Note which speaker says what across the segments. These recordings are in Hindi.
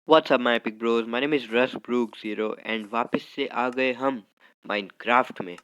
Speaker 1: What's up my epic Bros, my name is रस ब्रूक ज़ीरो एंड वापस से आ गए हम माइनक्राफ्ट में।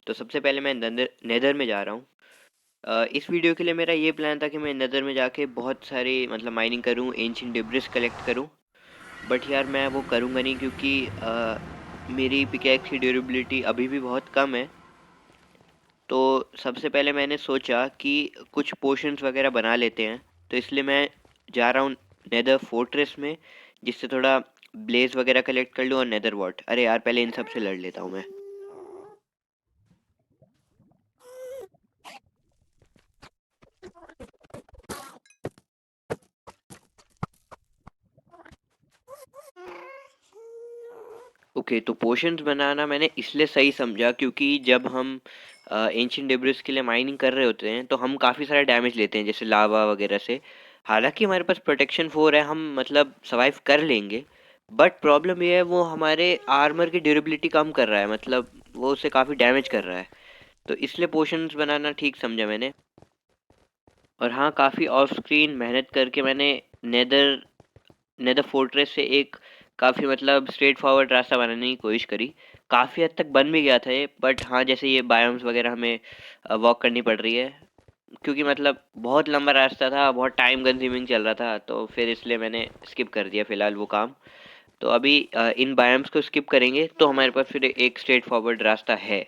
Speaker 1: तो सबसे पहले मैं नेदर में जा रहा हूँ। इस वीडियो के लिए मेरा ये प्लान था कि मैं नेदर में जाके बहुत सारी मतलब माइनिंग करूँ, एंशिएंट डिब्रिस कलेक्ट करूँ। बट यार मैं वो करूँगा नहीं क्योंकि मेरी पिकैक्स की ड्यूरेबिलिटी अभी भी बहुत कम है। तो सबसे पहले मैंने सोचा कि कुछ पोशंस वगैरह बना लेते हैं। तो इसलिए मैं जा रहा हूँ नेदर फोर्ट्रेस में, जिससे थोड़ा ब्लेज वगैरह कलेक्ट कर लूँ और नेदर वॉट। अरे यार पहले इन सब से लड़ लेता हूँ मैं। ओके, तो पोशंस बनाना मैंने इसलिए सही समझा क्योंकि जब हम एंशिएंट डेब्रिस के लिए माइनिंग कर रहे होते हैं तो हम काफ़ी सारा डैमेज लेते हैं, जैसे लावा वगैरह से। हालांकि हमारे पास प्रोटेक्शन 4 है, हम मतलब सर्वाइव कर लेंगे। बट प्रॉब्लम ये है वो हमारे आर्मर की ड्यूरेबिलिटी कम कर रहा है, मतलब वो उसे काफ़ी डैमेज कर रहा है। तो इसलिए पोशंस बनाना ठीक समझा मैंने। और हाँ, काफ़ी ऑफ स्क्रीन मेहनत करके मैंने नेदर नेदर फोर्ट्रेस से एक काफ़ी मतलब स्ट्रेट फॉरवर्ड रास्ता बनाने की कोशिश करी। काफ़ी हद तक बन भी गया था ये, बट हाँ जैसे ये बायोम्स वगैरह हमें वॉक करनी पड़ रही है, क्योंकि मतलब बहुत लंबा रास्ता था, बहुत टाइम कंज्यूमिंग चल रहा था, तो फिर इसलिए मैंने स्किप कर दिया फ़िलहाल वो काम। तो अभी इन बायोम्स को स्किप करेंगे तो हमारे पास फिर एक स्ट्रेट फॉरवर्ड रास्ता है।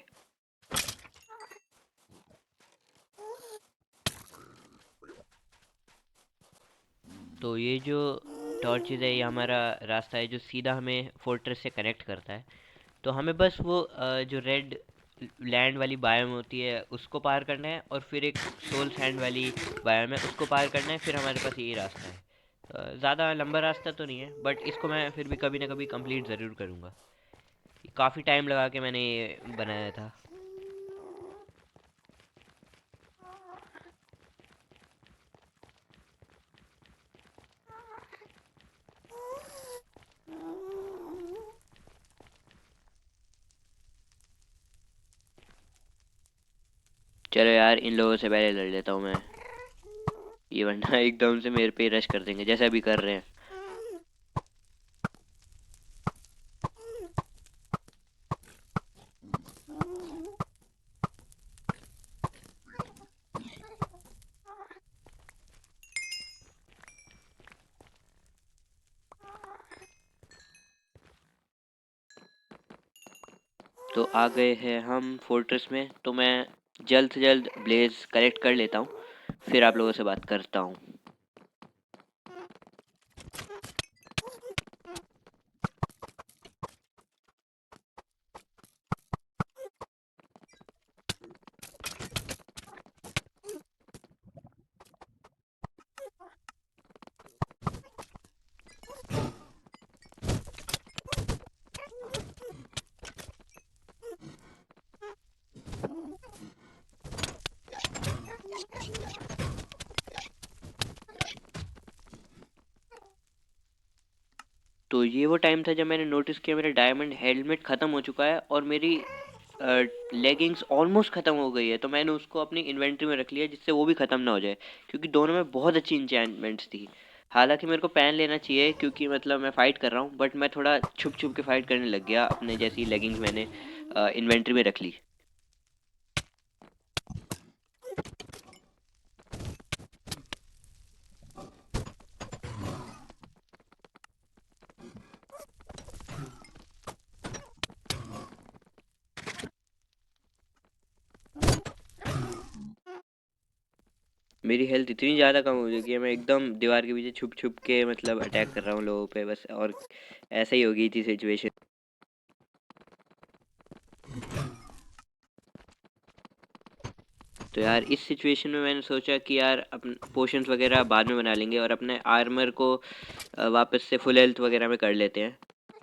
Speaker 1: तो ये जो टॉर्चेज है ये हमारा रास्ता है जो सीधा हमें फोर्ट्रेस से कनेक्ट करता है। तो हमें बस वो जो रेड लैंड वाली बायोम होती है उसको पार करना है, और फिर एक सोल सैंड वाली बायोम है उसको पार करना है, फिर हमारे पास यही रास्ता है। ज़्यादा लंबा रास्ता तो नहीं है, बट इसको मैं फिर भी कभी ना कभी कंप्लीट ज़रूर करूँगा। काफ़ी टाइम लगा के मैंने ये बनाया था। चलो यार इन लोगों से पहले लड़ लेता हूँ मैं, ये वरना एकदम से मेरे पे रश कर देंगे जैसे अभी कर रहे हैं। तो आ गए हैं हम फोर्ट्रेस में, तो मैं जल्द से जल्द ब्लेज कलेक्ट कर लेता हूँ, फिर आप लोगों से बात करता हूँ। तो ये वो टाइम था जब मैंने नोटिस किया मेरा डायमंड हेलमेट ख़त्म हो चुका है और मेरी लेगिंग्स ऑलमोस्ट ख़त्म हो गई है। तो मैंने उसको अपनी इन्वेंट्री में रख लिया जिससे वो भी ख़त्म ना हो जाए, क्योंकि दोनों में बहुत अच्छी इंचेंटमेंट्स थी। हालांकि मेरे को पैन लेना चाहिए क्योंकि मतलब मैं फ़ाइट कर रहा हूँ, बट मैं थोड़ा छुप छुप के फ़ाइट करने लग गया, अपने जैसी लेगिंग्स मैंने इन्वेंट्री में रख ली। मेरी हेल्थ इतनी ज़्यादा कम हो चुकी है, मैं एकदम दीवार के पीछे छुप छुप के मतलब अटैक कर रहा हूँ लोगों पे बस, और ऐसा ही हो गई थी सिचुएशन। तो यार इस सिचुएशन में मैंने सोचा कि यार अपन पोशंस वगैरह बाद में बना लेंगे और अपने आर्मर को वापस से फुल हेल्थ वगैरह में कर लेते हैं।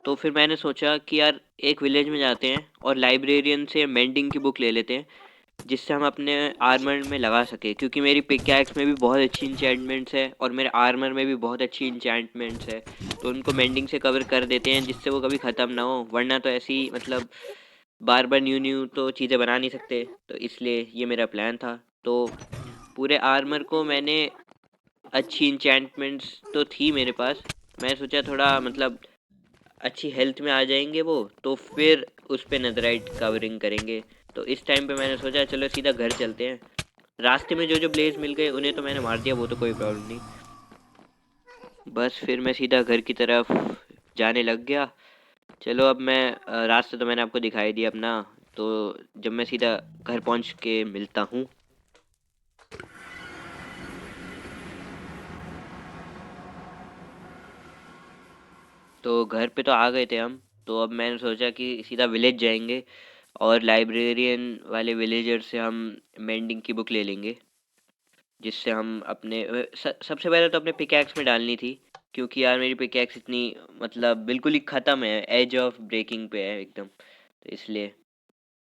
Speaker 1: तो फिर मैंने सोचा कि यार एक विलेज में जाते हैं और लाइब्रेरियन से मेंडिंग की बुक ले लेते हैं, जिससे हम अपने आर्मर में लगा सके, क्योंकि मेरी पिकैक्स में भी बहुत अच्छी इंचेंटमेंट्स है और मेरे आर्मर में भी बहुत अच्छी इंचेंटमेंट्स है। तो उनको मेंडिंग से कवर कर देते हैं जिससे वो कभी ख़त्म ना हो, वरना तो ऐसी मतलब बार बार न्यू न्यू तो चीज़ें बना नहीं सकते। तो इसलिए ये मेरा प्लान था। तो पूरे आर्मर को मैंने अच्छी इंचेंटमेंट्स तो थी मेरे पास, मैं सोचा थोड़ा मतलब अच्छी हेल्थ में आ जाएंगे वो, तो फिर उस पे नेदरराइट कवरिंग करेंगे। तो इस टाइम पे मैंने सोचा चलो सीधा घर चलते हैं। रास्ते में जो जो ब्लेज मिल गए उन्हें तो मैंने मार दिया, वो तो कोई प्रॉब्लम नहीं। बस फिर मैं सीधा घर की तरफ जाने लग गया। चलो अब मैं रास्ता तो मैंने आपको दिखाई दिया अपना। तो जब मैं सीधा घर पहुंच के मिलता हूँ। तो घर पे तो आ गए थे हम। तो अब मैंने सोचा कि सीधा विलेज जाएंगे और लाइब्रेरियन वाले विलेजर से हम मेंडिंग की बुक ले लेंगे, जिससे हम अपने सबसे पहले तो अपने पिकैक्स में डालनी थी। क्योंकि यार मेरी पिकैक्स इतनी मतलब बिल्कुल ही ख़त्म है, एज ऑफ ब्रेकिंग पे है एकदम। तो इसलिए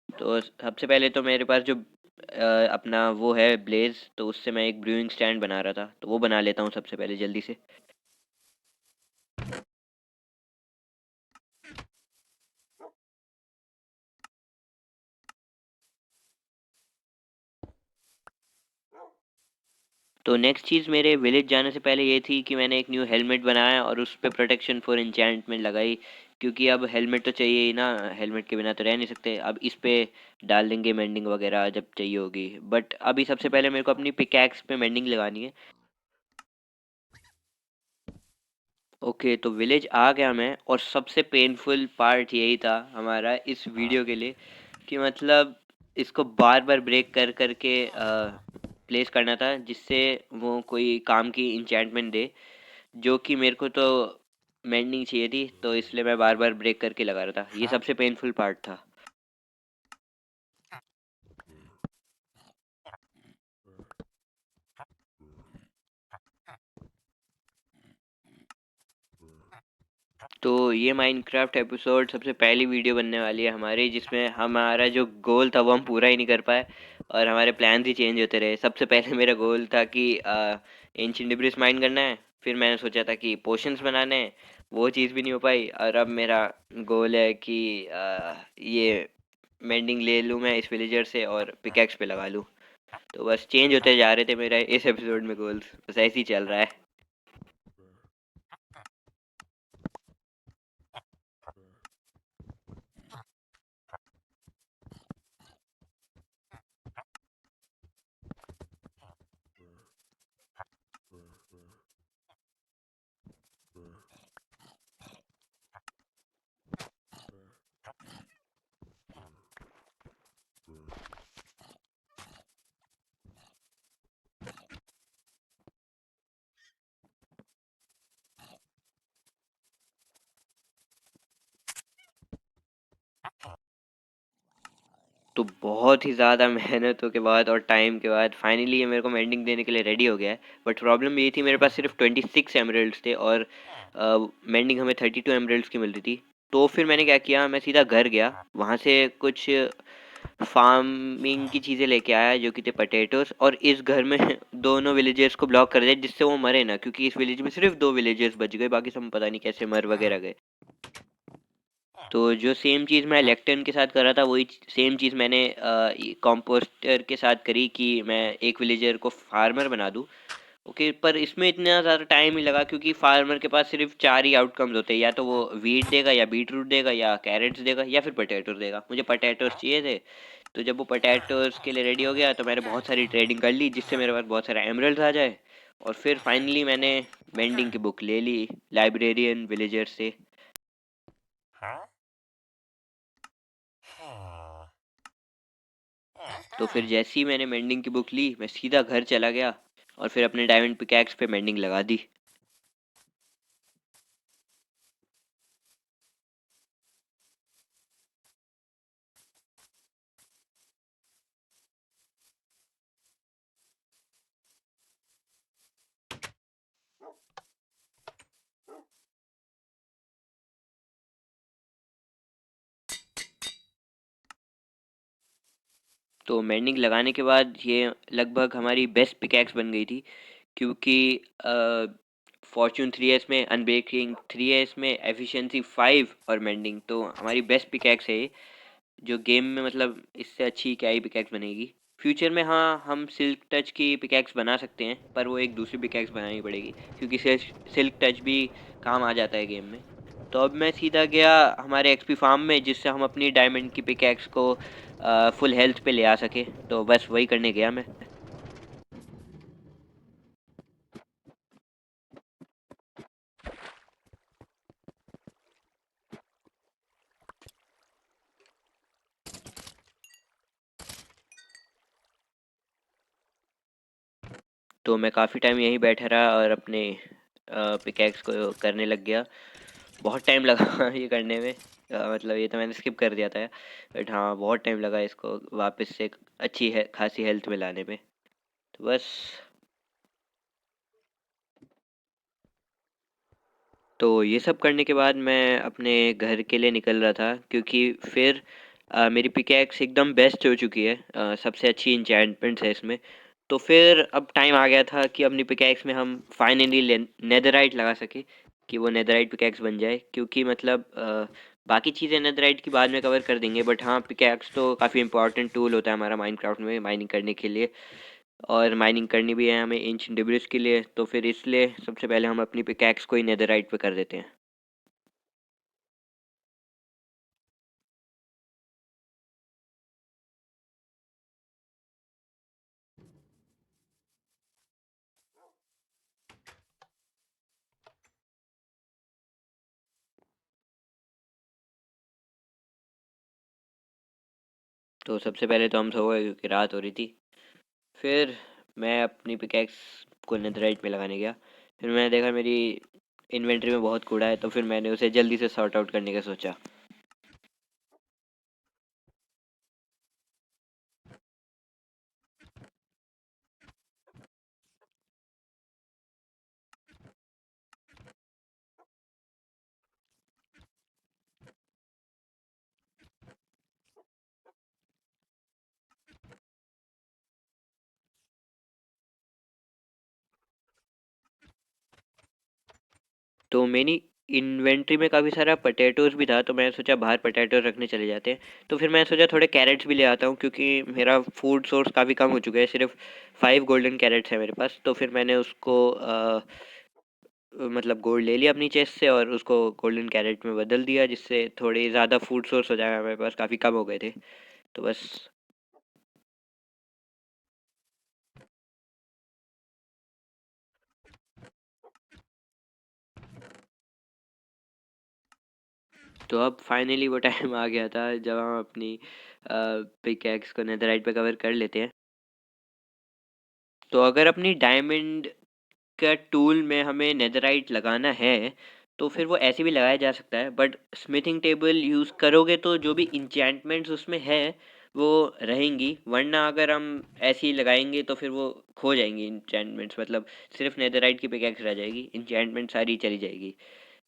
Speaker 1: तो सबसे पहले तो मेरे पास जो अपना वो है ब्लेज, तो उससे मैं एक ब्रूइंग स्टैंड बना रहा था, तो वो बना लेता हूँ सबसे पहले जल्दी से। तो नेक्स्ट चीज़ मेरे विलेज जाने से पहले ये थी कि मैंने एक न्यू हेलमेट बनाया और उस पे प्रोटेक्शन फॉर एन्चेंटमेंट लगाई। क्योंकि अब हेलमेट तो चाहिए ही ना, हेलमेट के बिना तो रह नहीं सकते। अब इस पे डाल देंगे मेंडिंग वगैरह जब चाहिए होगी। बट अभी सबसे पहले मेरे को अपनी पिकैक्स पे मेंडिंग लगानी है। ओके, तो विलेज आ गया मैं, और सबसे पेनफुल पार्ट यही था हमारा इस वीडियो के लिए, कि मतलब इसको बार बार ब्रेक कर करके प्लेस करना था, जिससे वो कोई काम की इंचेंटमेंट दे, जो कि मेरे को तो मेंडिंग चाहिए थी। तो इसलिए मैं बार बार ब्रेक करके लगा रहा था, ये सबसे पेनफुल पार्ट था। तो ये माइनक्राफ्ट एपिसोड सबसे पहली वीडियो बनने वाली है हमारी, जिसमें हमारा जो गोल था वो हम पूरा ही नहीं कर पाए, और हमारे प्लान ही चेंज होते रहे। सबसे पहले मेरा गोल था कि एंशिएंट डिब्रिस माइन करना है। फिर मैंने सोचा था कि पोशंस बनाने हैं, वो चीज़ भी नहीं हो पाई। और अब मेरा गोल है कि ये मेंडिंग ले लूँ मैं इस विलेजर से और पिकैक्स पे लगा लूँ। तो बस चेंज होते जा रहे थे मेरा इस एपिसोड में गोल्स, बस ऐसे ही चल रहा है। तो बहुत ही ज़्यादा मेहनतों के बाद और टाइम के बाद फाइनली ये मेरे को मेंडिंग देने के लिए रेडी हो गया है। बट प्रॉब्लम ये थी, मेरे पास सिर्फ 26 एमरल्ड्स थे, और मेंडिंग हमें 32 एमरल्ड्स की मिलती थी। तो फिर मैंने क्या किया, मैं सीधा घर गया, वहाँ से कुछ फार्मिंग की चीज़ें लेके आया, जो कि थे पटेटोस। और इस घर में दोनों विलेजर्स को ब्लॉक कर दिया, जिससे वो मरे ना, क्योंकि इस विलेज में सिर्फ दो विलेजर्स बच गए, बाकी सब पता नहीं कैसे मर वगैरह गए। तो जो सेम चीज़ मैं लेक्टन के साथ कर रहा था, वही सेम चीज़ मैंने कॉम्पोस्टर के साथ करी, कि मैं एक विलेजर को फार्मर बना दूँ। ओके, पर इसमें इतना ज़्यादा टाइम ही लगा, क्योंकि फार्मर के पास सिर्फ चार ही आउटकम्स होते हैं, या तो वो वीट देगा, या बीट रूट देगा, या कैरेट्स देगा, या फिर पटेटोस देगा। मुझे पटेटोस चाहिए थे। तो जब वो पटेटोस के लिए रेडी हो गया, तो मैंने बहुत सारी ट्रेडिंग कर ली, जिससे मेरे पास बहुत सारे एमरल्ड्स आ जाए। और फिर फाइनली मैंने मेंडिंग की बुक ले ली लाइब्रेरियन विलेजर से। तो फिर जैसे ही मैंने मेंडिंग की बुक ली, मैं सीधा घर चला गया और फिर अपने डायमंड पिकैक्स पे मेंडिंग लगा दी। तो मेंडिंग लगाने के बाद ये लगभग हमारी बेस्ट पिकैक्स बन गई थी। क्योंकि फॉर्चून 3S में, अनब्रेकिंग 3S में, एफिशिएंसी 5 और मेंडिंग, तो हमारी बेस्ट पिकैक्स है ये। जो गेम में मतलब इससे अच्छी क्या ही पिकैक्स बनेगी। फ्यूचर में हाँ, हम सिल्क टच की पिकैक्स बना सकते हैं, पर वो एक दूसरी पिकैक्स बनानी पड़ेगी, क्योंकि सिल्क टच भी काम आ जाता है गेम में। तो अब मैं सीधा गया हमारे एक्सपी फार्म में, जिससे हम अपनी डायमंड की पिकैक्स को फुल हेल्थ पे ले आ सके। तो बस वही करने गया मैं। तो मैं काफ़ी टाइम यहीं बैठा रहा और अपने पिकैक्स को करने लग गया। बहुत टाइम लगा ये करने में। मतलब ये तो मैंने स्किप कर दिया था, बट हाँ बहुत टाइम लगा इसको वापस से एक अच्छी है खासी हेल्थ में लाने में। तो बस। तो ये सब करने के बाद मैं अपने घर के लिए निकल रहा था, क्योंकि फिर मेरी पिकैक्स एकदम बेस्ट हो चुकी है। सबसे अच्छी इंचेंटमेंट्स है इसमें। तो फिर अब टाइम आ गया था कि अपनी पिकैक्स में हम फाइनली नेदरराइट लगा सके, कि वो नेदरराइट पिकैक्स बन जाए। क्योंकि मतलब बाकी चीज़ें नेदरराइट की बाद में कवर कर देंगे, बट हाँ पिकैक्स तो काफ़ी इंपॉर्टेंट टूल होता है हमारा माइनक्राफ्ट में माइनिंग करने के लिए। और माइनिंग करनी भी है हमें एंशिएंट डिब्रिज के लिए, तो फिर इसलिए सबसे पहले हम अपनी पिकैक्स को ही नेदरराइट पे कर देते हैं। तो सबसे पहले तो हम सो गए क्योंकि रात हो रही थी। फिर मैं अपनी पिकैक्स को नेथराइट में लगाने गया। फिर मैंने देखा मेरी इन्वेंटरी में बहुत कूड़ा है, तो फिर मैंने उसे जल्दी से सॉर्ट आउट करने का सोचा। तो मेरी इन्वेंट्री में काफ़ी सारा पटेटोज भी था, तो मैंने सोचा बाहर पटेटो रखने चले जाते हैं। तो फिर मैंने सोचा थोड़े कैरेट्स भी ले आता हूँ, क्योंकि मेरा फूड सोर्स काफ़ी कम हो चुका है। सिर्फ 5 गोल्डन कैरेट्स है मेरे पास। तो फिर मैंने उसको मतलब गोल्ड ले लिया अपनी चेस्ट से और उसको गोल्डन कैरेट में बदल दिया, जिससे थोड़े ज़्यादा फूड सोर्स हो जाएगा। मेरे पास काफ़ी कम हो गए थे। तो बस। तो अब फाइनली वो टाइम आ गया था जब हम अपनी पिकैक्स को नेदरराइट पे कवर कर लेते हैं। तो अगर अपनी डायमंड का टूल में हमें नेदरराइट लगाना है, तो फिर वो ऐसे भी लगाया जा सकता है, बट स्मिथिंग टेबल यूज़ करोगे तो जो भी इंचेंटमेंट्स उसमें है वो रहेंगी। वरना अगर हम ऐसे ही लगाएंगे तो फिर वो खो जाएंगी इंचेंटमेंट्स। मतलब सिर्फ नेदरराइट की पिकैक्स रह जाएगी, इंचेंटमेंट सारी चली जाएगी।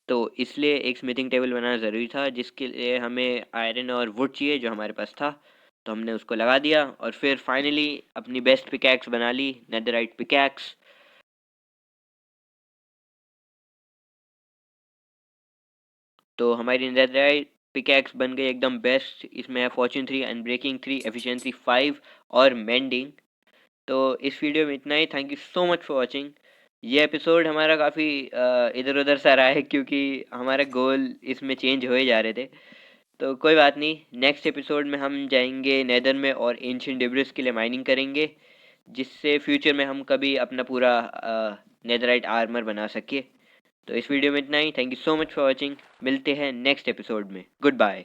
Speaker 1: तो इसलिए एक स्मिथिंग टेबल बनाना ज़रूरी था, जिसके लिए हमें आयरन और वुड चाहिए, जो हमारे पास था। तो हमने उसको लगा दिया और फिर फाइनली अपनी बेस्ट पिकैक्स बना ली, नेदरराइट पिकैक्स। तो हमारी नेदरराइट पिकैक्स बन गई एकदम बेस्ट। इसमें है फॉर्च्यून 3, अनब्रेकिंग 3, एफिशिएंसी 5 और मेंडिंग। तो इस वीडियो में इतना ही। Thank you so much for watching. ये एपिसोड हमारा काफ़ी इधर उधर सा रहा है, क्योंकि हमारे गोल इसमें चेंज हो ही जा रहे थे। तो कोई बात नहीं, नेक्स्ट एपिसोड में हम जाएंगे नेदर में और एंशिएंट डिब्रिस के लिए माइनिंग करेंगे, जिससे फ्यूचर में हम कभी अपना पूरा नेदराइट आर्मर बना सके। तो इस वीडियो में इतना ही। Thank you so much for watching. मिलते हैं नेक्स्ट एपिसोड में। Good bye.